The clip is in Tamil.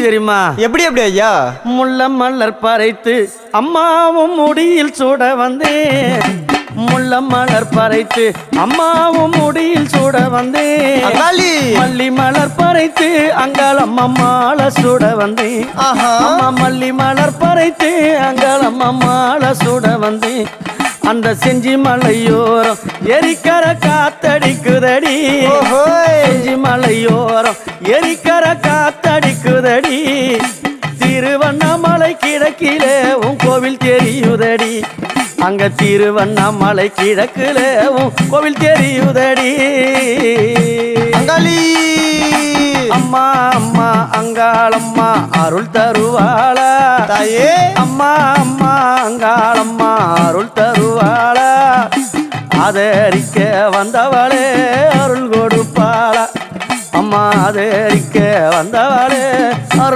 தெரியுமா? எப்படி எப்படி ஐயா? முள்ள மலர் பறைத்து அம்மாவும் முடியில் சூட வந்தேன். முள்ள மலர் பறைத்து அம்மாவும் முடியில் சூட வந்தேன். மல்லி மலர் பறைத்து அங்காளம் அம்மாள சூட வந்தேன். அம்மா மல்லி மலர் பறைத்து அங்காளம் அம்மாள சூட வந்தேன். அந்த செஞ்சி மலையோரம் எரிக்கர காத்தடிக்குதடி. செஞ்சி மலையோரம் எரிக்கர காத்தடிக்குதடி. திருவண்ணாமலை கிழக்கிலே உன் கோவில் தெரியுதடி. அங்க திருவண்ணாமலை கிழக்கிலே உன் கோவில் தெரியுதடி. அம்மா அம்மா அங்காளம்மா அருள் தருவாளா தாயே. அம்மா அம்மா அங்காளம்மா அருள் தருவாளா. ஆதரிக்க வந்தவளே அருள் கொடுப்பாளா. அம்மா ஆதரிக்க வந்தவளே அருள்